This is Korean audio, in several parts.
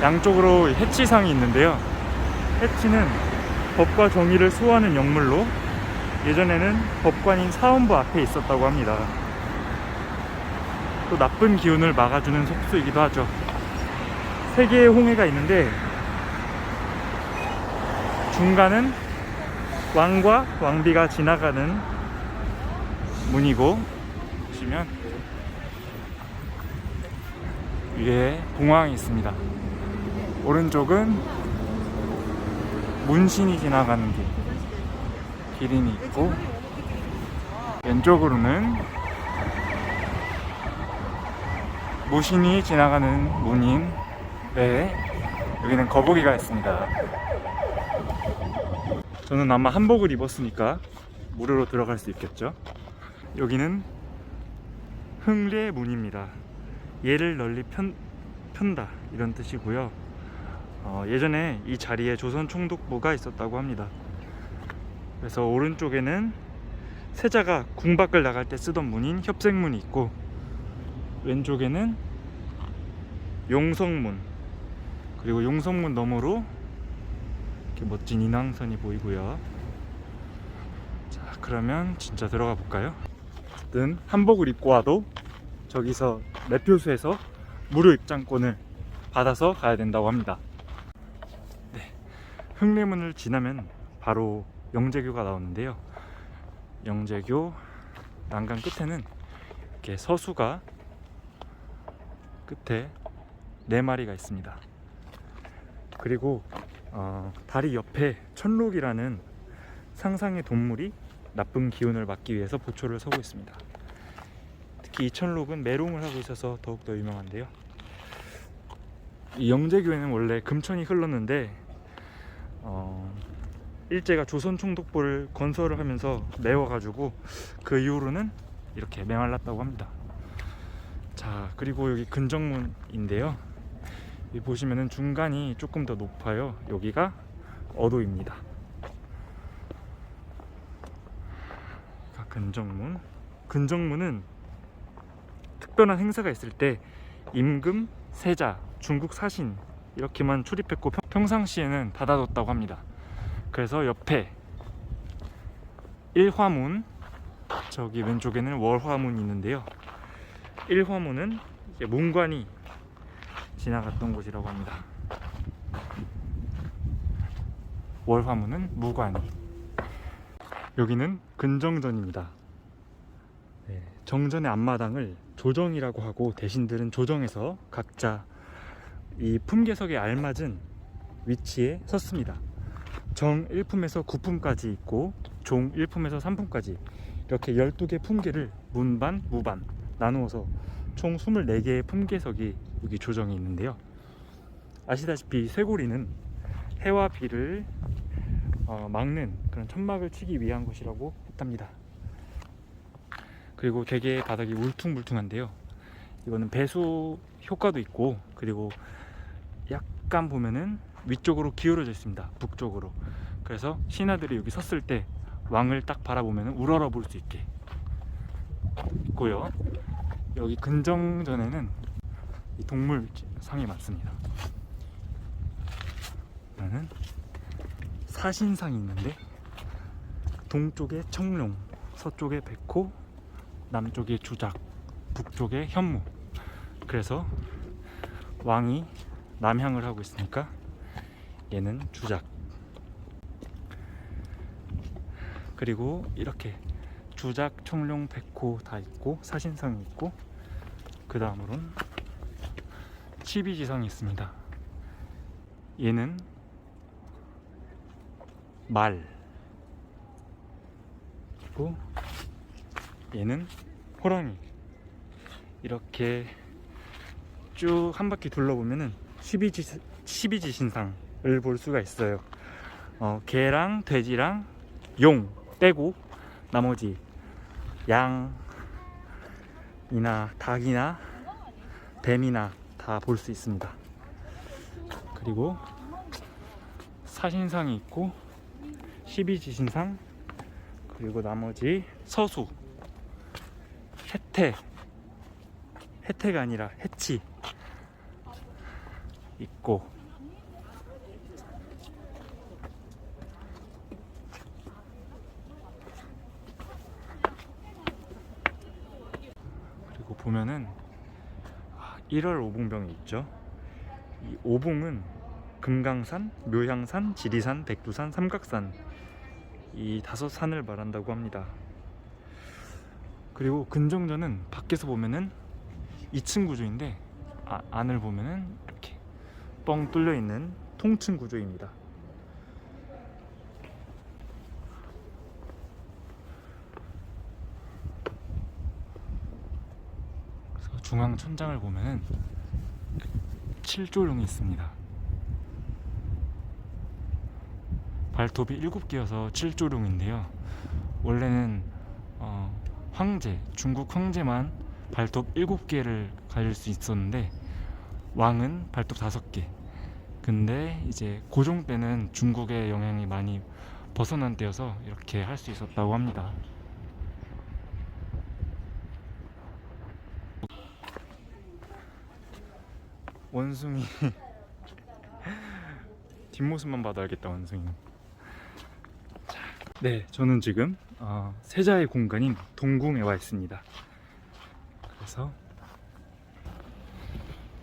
양쪽으로 해치상이 있는데요. 해치는 법과 정의를 수호하는 영물로 예전에는 법관인 사원부 앞에 있었다고 합니다. 또 나쁜 기운을 막아주는 속수이기도 하죠. 세 개의 홍해가 있는데 중간은 왕과 왕비가 지나가는 문이고, 보시면 위에 봉황이 있습니다. 오른쪽은 문신이 지나가는 기린이 있고, 왼쪽으로는 무신이 지나가는 문인 외에 여기는 거북이가 있습니다. 저는 아마 한복을 입었으니까 무료로 들어갈 수 있겠죠. 여기는 흥례 문입니다. 예를 널리 편다 이런 뜻이고요. 예전에 이 자리에 조선 총독부가 있었다고 합니다. 그래서 오른쪽에는 세자가 궁 밖을 나갈 때 쓰던 문인 협색문이 있고, 왼쪽에는 용성문, 그리고 용성문 너머로 이렇게 멋진 인왕선이 보이고요. 자, 그러면 진짜 들어가 볼까요? 어쨌든 한복을 입고 와도 저기서 매표소에서 무료 입장권을 받아서 가야 된다고 합니다. 네, 흥례문을 지나면 바로 영재교가 나오는데요. 영재교 난간 끝에는 이렇게 서수가 끝에 4마리가 있습니다. 그리고 다리 옆에 천록이라는 상상의 동물이 나쁜 기운을 막기 위해서 보초를 서고 있습니다. 특히 이 천록은 메롱을 하고 있어서 더욱더 유명한데요. 이 영재교에는 원래 금천이 흘렀는데 일제가 조선 총독부를 건설을 하면서 메워가지고 그 이후로는 이렇게 메말랐다고 합니다. 자, 그리고 여기 근정문인데요. 여기 보시면은 중간이 조금 더 높아요. 여기가 어도입니다. 근정문. 근정문은 특별한 행사가 있을 때 임금, 세자, 중국 사신 이렇게만 출입했고 평상시에는 닫아뒀다고 합니다. 그래서 옆에 일화문, 저기 왼쪽에는 월화문이 있는데요. 일화문은 이제 문관이 지나갔던 곳이라고 합니다. 월화문은 무관이. 여기는 근정전입니다. 네, 정전의 앞마당을 조정이라고 하고 대신들은 조정에서 각자 이 품계석에 알맞은 위치에 섰습니다. 정 1품에서 9품까지 있고 종 1품에서 3품까지 이렇게 12개 품계를 문반, 무반 나누어서 총 24개의 품계석이 여기 조정이 있는데요. 아시다시피 쇠고리는 해와 비를 막는 그런 천막을 치기 위한 것이라고 했답니다. 그리고 되게 바닥이 울퉁불퉁한데요. 이거는 배수 효과도 있고, 그리고 약간 보면은 위쪽으로 기울어져 있습니다. 북쪽으로. 그래서 신하들이 여기 섰을 때 왕을 딱 바라보면 우러러 볼 수 있게 있고요. 여기 근정전에는 이 동물상이 많습니다. 나는 사신상이 있는데 동쪽에 청룡, 서쪽에 백호, 남쪽에 주작, 북쪽에 현무. 그래서 왕이 남향을 하고 있으니까 얘는 주작. 그리고 이렇게 주작, 청룡, 백호 다 있고 사신상이 있고, 그 다음으로는 치비지상이 있습니다. 얘는 말, 그리고 얘는 호랑이. 이렇게 쭉 한 바퀴 둘러보면은 12지신상을 볼 수가 있어요. 개랑 돼지랑 용 빼고 나머지 양이나 닭이나 뱀이나 다 볼 수 있습니다. 그리고 사신상이 있고 12지신상, 그리고 나머지 서수, 해태가 아니라 해치 있고, 보면은 1월 오봉병이 있죠. 이 오봉은 금강산, 묘향산, 지리산, 백두산, 삼각산 이 5산을 말한다고 합니다. 그리고 근정전은 밖에서 보면은 2층 구조인데 안을 보면은 이렇게 뻥 뚫려 있는 통층 구조입니다. 그래서 중앙 천장을 보면은 7조룡이 있습니다. 발톱이 7개여서 7조룡인데요. 원래는 황제, 중국 황제만 발톱 7개를 가질 수 있었는데 왕은 발톱 5개. 근데 이제 고종 때는 중국의 영향이 많이 벗어난 때여서 이렇게 할 수 있었다고 합니다. 원숭이 뒷모습만 봐도 알겠다, 원숭이. 네, 저는 지금 세자의 공간인 동궁에 와 있습니다. 그래서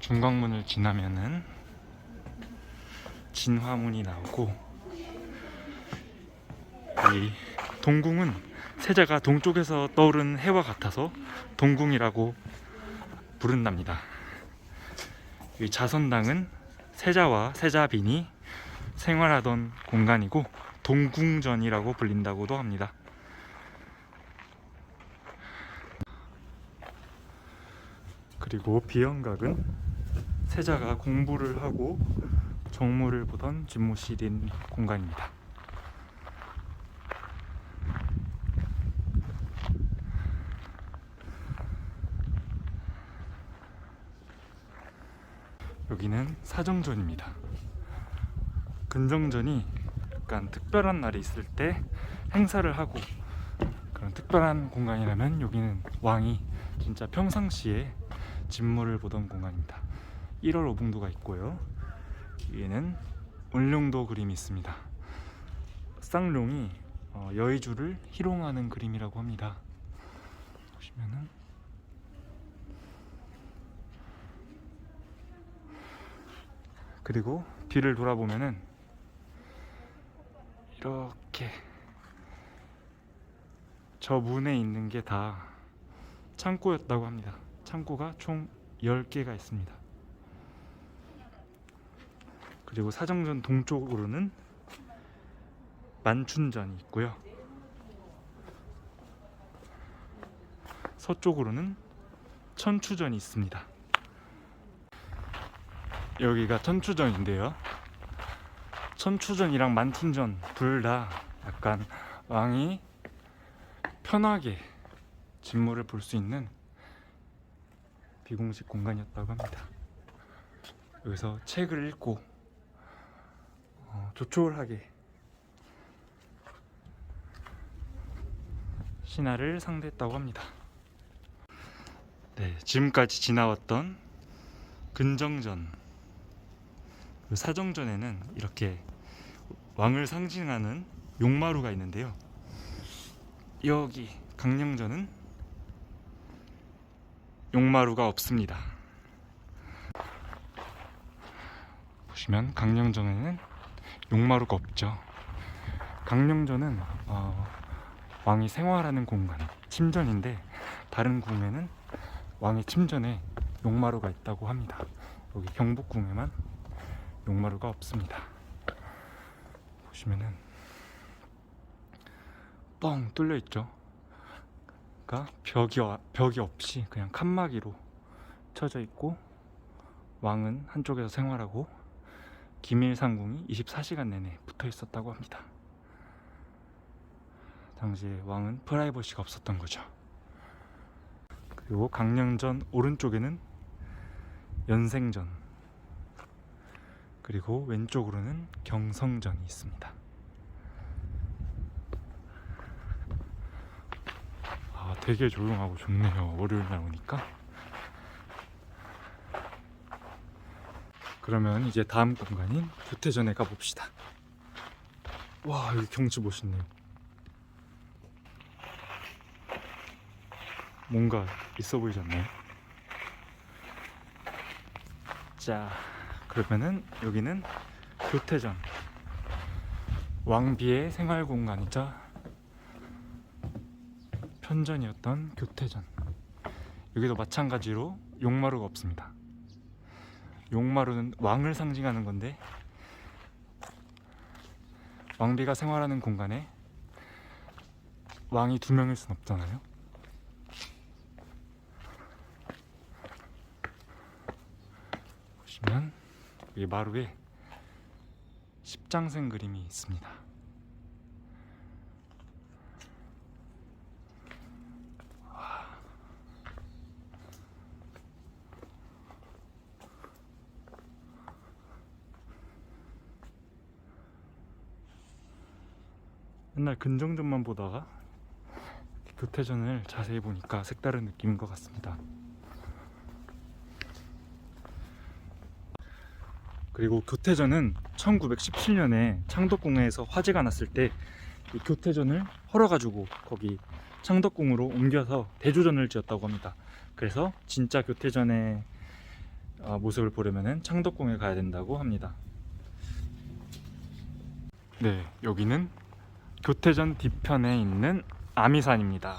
중광문을 지나면은 진화문이 나오고, 이 동궁은 세자가 동쪽에서 떠오른 해와 같아서 동궁이라고 부른답니다. 이 자선당은 세자와 세자빈이 생활하던 공간이고 동궁전이라고 불린다고도 합니다. 그리고 비연각은 세자가 공부를 하고 정무를 보던 집무실인 공간입니다. 여기는 사정전입니다. 근정전이 약간 특별한 날이 있을 때 행사를 하고 그런 특별한 공간이라면 여기는 왕이 진짜 평상시에 진무를 보던 공간입니다. 1월 오봉도가 있고요. 위에는 은룡도 그림이 있습니다. 쌍룡이 여의주를 희롱하는 그림이라고 합니다. 보시면은 그리고 뒤를 돌아보면은 이렇게 저 문에 있는 게 다 창고였다고 합니다. 창고가 총 10개가 있습니다. 그리고 사정전 동쪽으로는 만춘전이 있고요. 서쪽으로는 천추전이 있습니다. 여기가 천추전인데요. 천추전이랑 만춘전 둘 다 약간 왕이 편하게 진무를 볼 수 있는 비공식 공간이었다고 합니다. 여기서 책을 읽고 조촐하게 신하를 상대했다고 합니다. 네, 지금까지 지나왔던 근정전, 사정전에는 이렇게 왕을 상징하는 용마루가 있는데요. 여기 강령전은 용마루가 없습니다. 보시면 강령전에는 용마루가 없죠. 강령전은 왕이 생활하는 공간, 침전인데 다른 궁에는 왕의 침전에 용마루가 있다고 합니다. 여기 경복궁에만 용마루가 없습니다. 보시면은 뻥 뚫려 있죠. 그러니까 벽이 없이 그냥 칸막이로 쳐져 있고 왕은 한쪽에서 생활하고 기밀상궁이 24시간 내내 붙어 있었다고 합니다. 당시에 왕은 프라이버시가 없었던 거죠. 그리고 강령전 오른쪽에는 연생전, 그리고 왼쪽으로는 경성전이 있습니다. 되게 조용하고 좋네요. 월요일 날 오니까. 그러면 이제 다음 공간인 교태전에 가봅시다. 와, 여기 경치 멋있네요. 뭔가 있어 보이지 않나요? 자, 그러면은 여기는 교태전, 왕비의 생활 공간이자 편전이었던 교태전. 여기도 마찬가지로 용마루가 없습니다. 용마루는 왕을 상징하는 건데, 왕비가 생활하는 공간에 왕이 2명일 순 없잖아요. 보시면 여기 마루에 십장생 그림이 있습니다. 옛날 근정전만 보다가 교태전을 자세히 보니까 색다른 느낌인 것 같습니다. 그리고 교태전은 1917년에 창덕궁에서 화재가 났을 때 이 교태전을 헐어가지고 거기 창덕궁으로 옮겨서 대조전을 지었다고 합니다. 그래서 진짜 교태전의 모습을 보려면 창덕궁에 가야 된다고 합니다. 네, 여기는 교태전 뒤편에 있는 아미산입니다.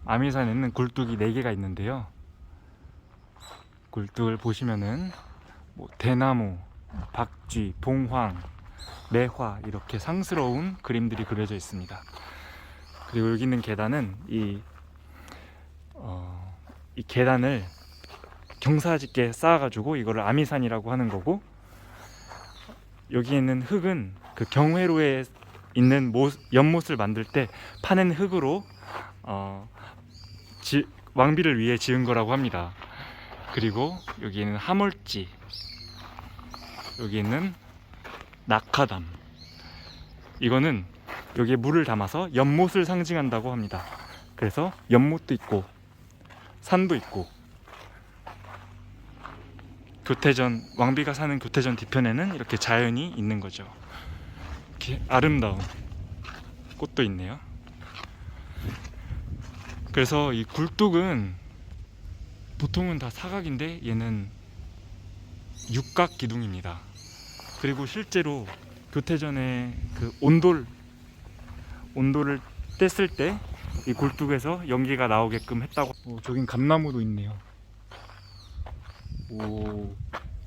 아미산에는 굴뚝이 4개가 있는데요. 굴뚝을 보시면은 대나무, 박쥐, 봉황, 매화 이렇게 상스러운 그림들이 그려져 있습니다. 그리고 여기 있는 계단은 이 계단을 경사짓게 쌓아가지고 이거를 아미산이라고 하는 거고, 여기 있는 흙은 그 경회로에 있는 연못을 만들 때 파낸 흙으로 왕비를 위해 지은 거라고 합니다. 그리고 여기는 하몰지, 여기는 낙하담, 이거는 여기에 물을 담아서 연못을 상징한다고 합니다. 그래서 연못도 있고 산도 있고, 교태전, 왕비가 사는 교태전 뒤편에는 이렇게 자연이 있는 거죠. 이렇게 아름다운 꽃도 있네요. 그래서 이 굴뚝은 보통은 다 사각인데 얘는 육각 기둥입니다. 그리고 실제로 교태전에 그 온돌을 뗐을 때 이 굴뚝에서 연기가 나오게끔 했다고. 저긴 감나무도 있네요. 오,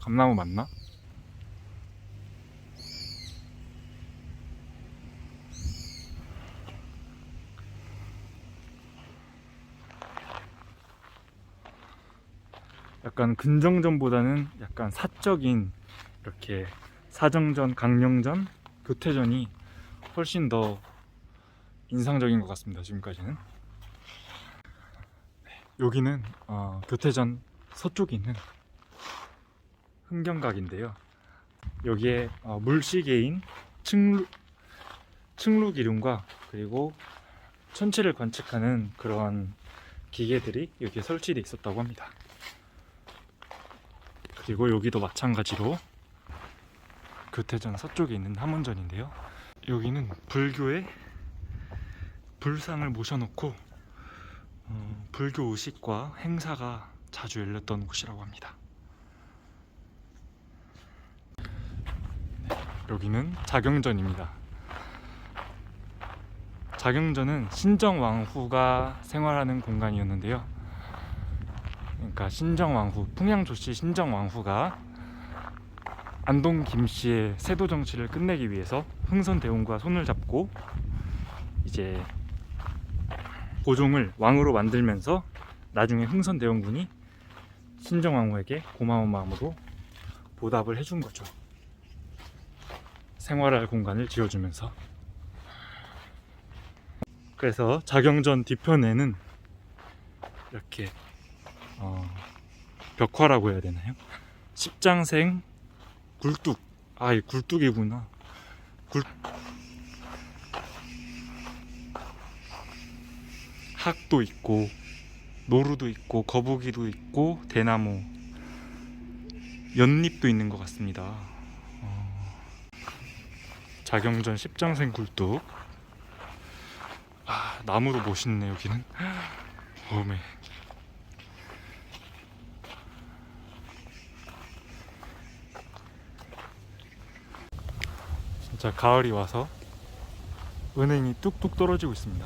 감나무 맞나? 약간 근정전보다는 약간 사적인, 이렇게 사정전, 강령전, 교태전이 훨씬 더 인상적인 것 같습니다. 지금까지는. 여기는 교태전 서쪽에 있는 흥경각인데요. 여기에 물시계인 층루기룡과 그리고 천체를 관측하는 그런 기계들이 여기에 설치되어 있었다고 합니다. 그리고 여기도 마찬가지로 교태전 서쪽에 있는 함원전인데요. 여기는 불교의 불상을 모셔놓고 불교 의식과 행사가 자주 열렸던 곳이라고 합니다. 여기는 자경전입니다. 자경전은 신정왕후가 생활하는 공간이었는데요. 그러니까 신정왕후, 풍양조씨 신정왕후가 안동 김씨의 세도 정치를 끝내기 위해서 흥선대원과 손을 잡고 이제 보종을 왕으로 만들면서 나중에 흥선대원군이 신정왕후에게 고마운 마음으로 보답을 해준 거죠. 생활할 공간을 지어주면서. 그래서 자경전 뒤편에는 이렇게 벽화라고 해야 되나요? 십장생 굴뚝, 이 굴뚝이구나. 학도 있고 노루도 있고 거북이도 있고 대나무, 연잎도 있는 것 같습니다. 자경전 십장생 굴뚝. 나무도 멋있네. 여기는 어메. 진짜 가을이 와서 은행이 뚝뚝 떨어지고 있습니다.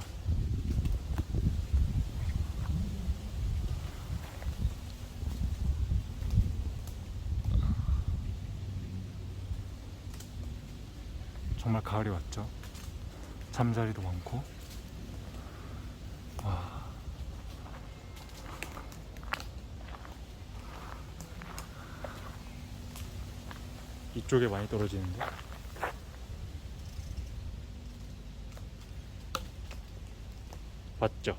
정말 가을이 왔죠. 잠자리도 많고. 와. 이쪽에 많이 떨어지는데. 맞죠?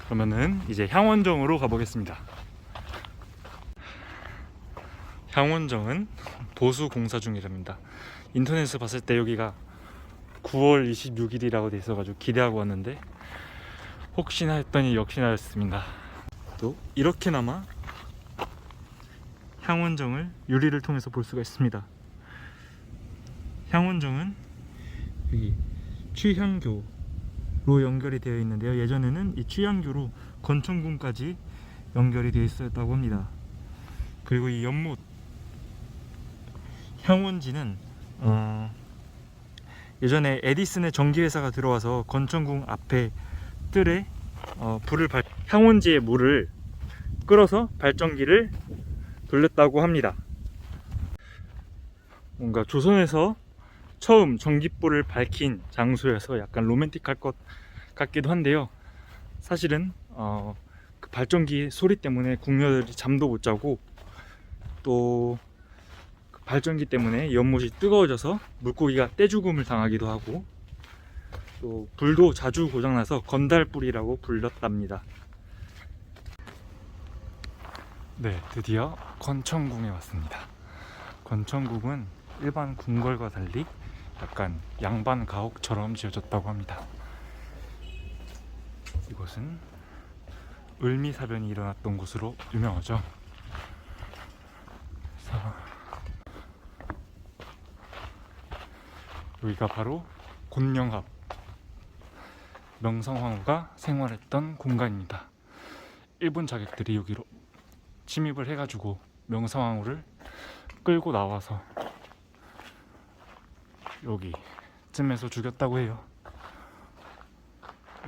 그러면은 이제 향원정으로 가보겠습니다. 향원정은 보수 공사 중이랍니다. 인터넷에서 봤을 때 여기가 9월 26일이라고 돼 있어가지고 기대하고 왔는데 혹시나 했더니 역시나였습니다. 또 이렇게나마 향원정을 유리를 통해서 볼 수가 있습니다. 향원정은 여기 취향교로 연결이 되어 있는데요. 예전에는 이 취향교로 건천궁까지 연결이 되어 있었다고 합니다. 그리고 이 연못 향원지는 예전에 에디슨의 전기회사가 들어와서 건천궁 앞에 뜰에 향원지의 물을 끌어서 발전기를 돌렸다고 합니다. 뭔가 조선에서 처음 전기불을 밝힌 장소여서 약간 로맨틱할 것 같기도 한데요. 사실은 그 발전기 소리 때문에 궁녀들이 잠도 못 자고 또 그 발전기 때문에 연못이 뜨거워져서 물고기가 떼죽음을 당하기도 하고 또 불도 자주 고장나서 건달불이라고 불렸답니다. 네, 드디어 건천궁에 왔습니다. 건천궁은 일반 궁궐과 달리 약간 양반 가옥처럼 지어졌다고 합니다. 이곳은 을미사변이 일어났던 곳으로 유명하죠. 그래서 여기가 바로 곤령합, 명성황후가 생활했던 공간입니다. 일본 자객들이 여기로 침입을 해가지고 명성황후를 끌고 나와서 여기쯤에서 죽였다고 해요.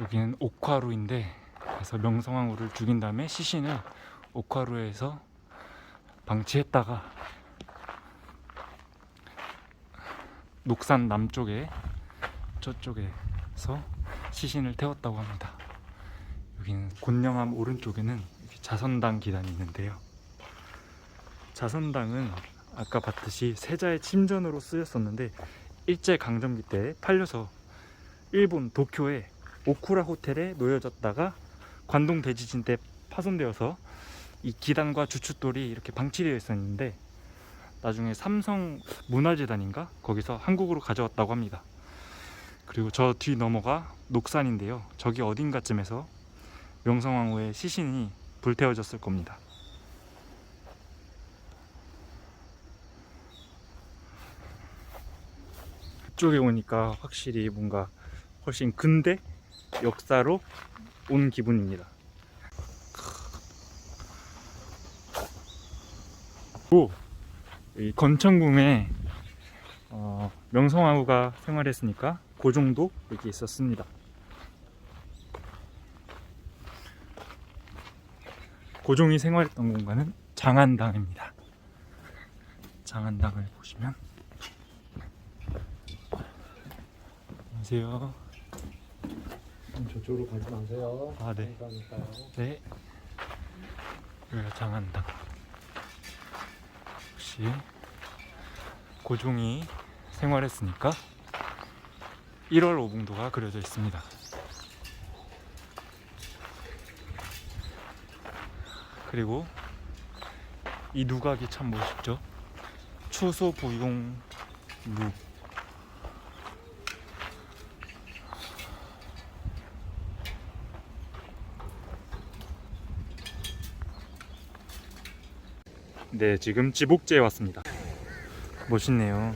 여기는 옥화루인데, 그래서 명성황후를 죽인 다음에 시신을 옥화루에서 방치했다가 녹산 남쪽에 저쪽에서 시신을 태웠다고 합니다. 여기는 곤령암 오른쪽에는 자선당 기단이 있는데요. 자선당은 아까 봤듯이 세자의 침전으로 쓰였었는데 일제강점기 때 팔려서 일본 도쿄의 오쿠라 호텔에 놓여졌다가 관동 대지진 때 파손되어서 이 기단과 주춧돌이 이렇게 방치되어 있었는데 나중에 삼성 문화재단인가 거기서 한국으로 가져왔다고 합니다. 그리고 저 뒤 너머가 녹산인데요. 저기 어딘가쯤에서 명성황후의 시신이 불태워졌을 겁니다. 이쪽에 오니까 확실히 뭔가 훨씬 근대 역사로 온 기분입니다. 오! 이 건천궁에 명성황후가 생활했으니까 고종도 여기 있었습니다. 고종이 생활했던 공간은 장안당입니다. 장안당을 보시면 안녕하세요. 저쪽으로 가지 마세요. 아, 네. 감사합니다요. 네. 여기가 장안당. 역시 고종이 생활했으니까 1월 오봉도가 그려져 있습니다. 그리고 이 누각이 참 멋있죠. 추소부용 루. 네, 지금 지복제에 왔습니다. 멋있네요.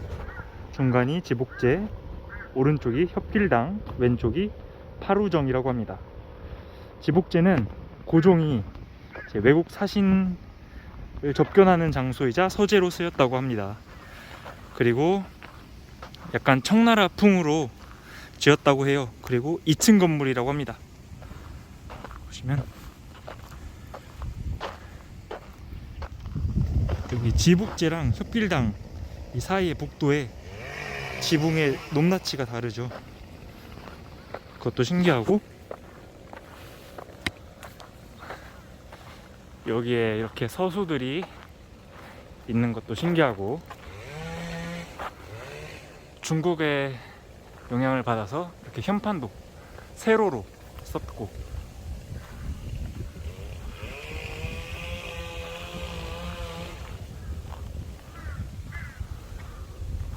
중간이 지복제, 오른쪽이 협길당, 왼쪽이 파루정이라고 합니다. 지복제는 고종이 외국 사신 접견하는 장소이자 서재로 쓰였다고 합니다. 그리고 약간 청나라 풍으로 지었다고 해요. 그리고 2층 건물이라고 합니다. 보시면 여기 지북제랑 혁필당 이 사이의 복도에 지붕의 높낮이가 다르죠. 그것도 신기하고, 여기에 이렇게 서수들이 있는 것도 신기하고, 중국의 영향을 받아서 이렇게 현판도 세로로 썼고,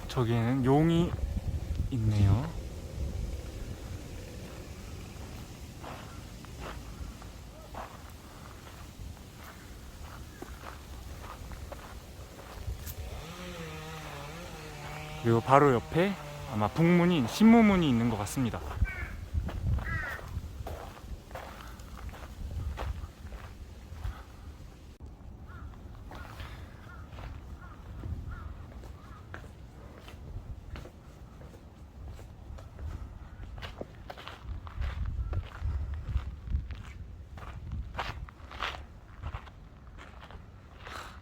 저기에는 용이 있네요. 그리고 바로 옆에 아마 북문인 신무문이 있는 것 같습니다.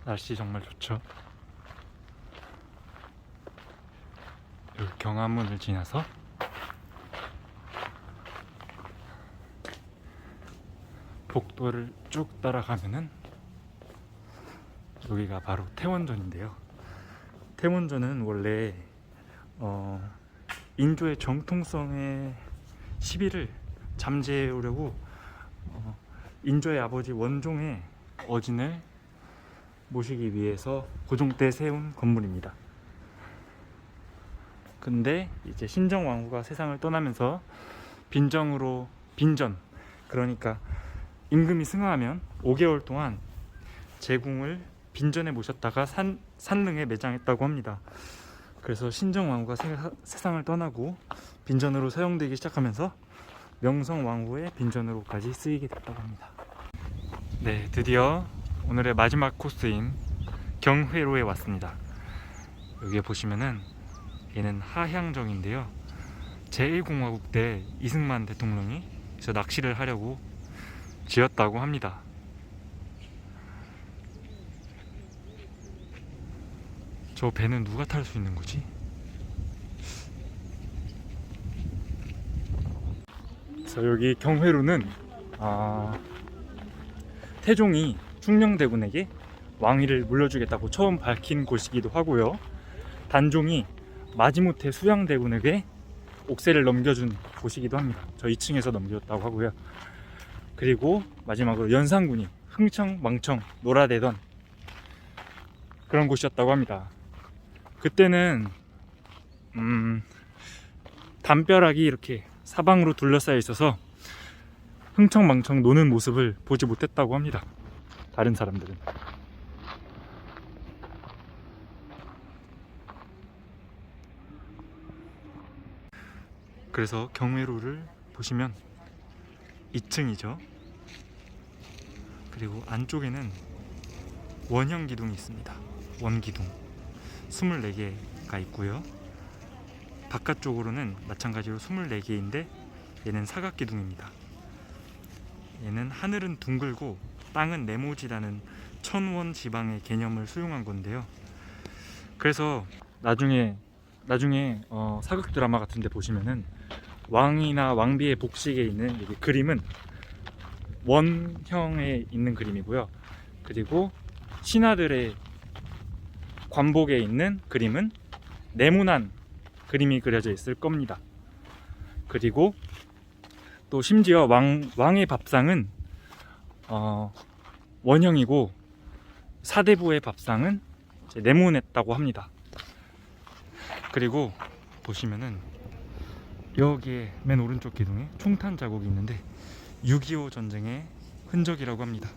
날씨 정말 좋죠. 여기 경암문을 지나서 복도를 쭉 따라가면은 여기가 바로 태원전인데요. 태원전은 원래 인조의 정통성의 시비를 잠재우려고 인조의 아버지 원종의 어진을 모시기 위해서 고종 때 세운 건물입니다. 근데 이제 신정왕후가 세상을 떠나면서 빈정으로 빈전, 그러니까 임금이 승하하면 5개월 동안 제궁을 빈전에 모셨다가 산릉에 매장했다고 합니다. 그래서 신정왕후가 세상을 떠나고 빈전으로 사용되기 시작하면서 명성왕후의 빈전으로까지 쓰이게 됐다고 합니다. 네, 드디어 오늘의 마지막 코스인 경회로에 왔습니다. 여기에 보시면은 얘는 하향정인데요. 제1공화국 때 이승만 대통령이 여기서 낚시를 하려고 지었다고 합니다. 저 배는 누가 탈 수 있는 거지? 그래서 여기 경회로는 태종이 충녕대군에게 왕위를 물려주겠다고 처음 밝힌 곳이기도 하고요. 단종이 마지못해 수양대군에게 옥새를 넘겨준 곳이기도 합니다. 저 2층에서 넘겼다고 하고요. 그리고 마지막으로 연산군이 흥청, 망청 놀아대던 그런 곳이었다고 합니다. 그때는 담벼락이 이렇게 사방으로 둘러싸여 있어서 흥청망청 노는 모습을 보지 못했다고 합니다. 다른 사람들은. 그래서 경회로를 보시면 2층이죠. 그리고 안쪽에는 원형 기둥이 있습니다. 원기둥 24개가 있고요. 바깥쪽으로는 마찬가지로 24개인데 얘는 사각기둥입니다. 얘는 하늘은 둥글고 땅은 네모지라는 천원 지방의 개념을 수용한 건데요. 그래서 나중에 사극 드라마 같은 데 보시면은 왕이나 왕비의 복식에 있는 여기 그림은 원형에 있는 그림이고요. 그리고 신하들의 관복에 있는 그림은 네모난 그림이 그려져 있을 겁니다. 그리고 또 심지어 왕의 밥상은 원형이고 사대부의 밥상은 네모냈다고 합니다. 그리고 보시면은 여기에 맨 오른쪽 기둥에 총탄 자국이 있는데 6.25 전쟁의 흔적이라고 합니다.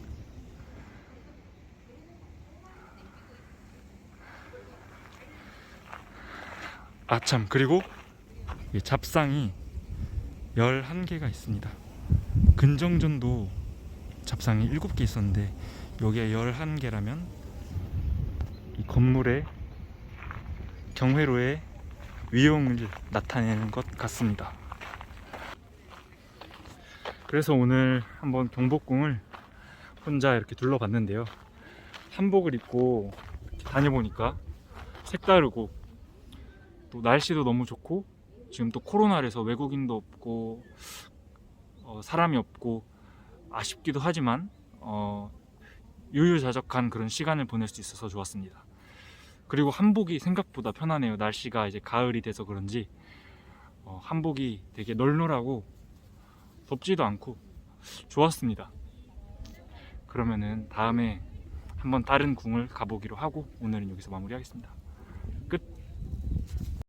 아참, 그리고 이 잡상이 11개가 있습니다. 근정전도 잡상이 7개 있었는데 여기에 11개라면 이 건물의 경회로의 위용을 나타내는 것 같습니다. 그래서 오늘 한번 경복궁을 혼자 이렇게 둘러봤는데요. 한복을 입고 다녀보니까 색다르고 또 날씨도 너무 좋고, 지금 또 코로나라서 외국인도 없고 사람이 없고 아쉽기도 하지만 유유자적한 그런 시간을 보낼 수 있어서 좋았습니다. 그리고 한복이 생각보다 편하네요. 날씨가 이제 가을이 돼서 그런지 한복이 되게 널널하고 덥지도 않고 좋았습니다. 그러면은 다음에 한번 다른 궁을 가보기로 하고 오늘은 여기서 마무리하겠습니다. 끝.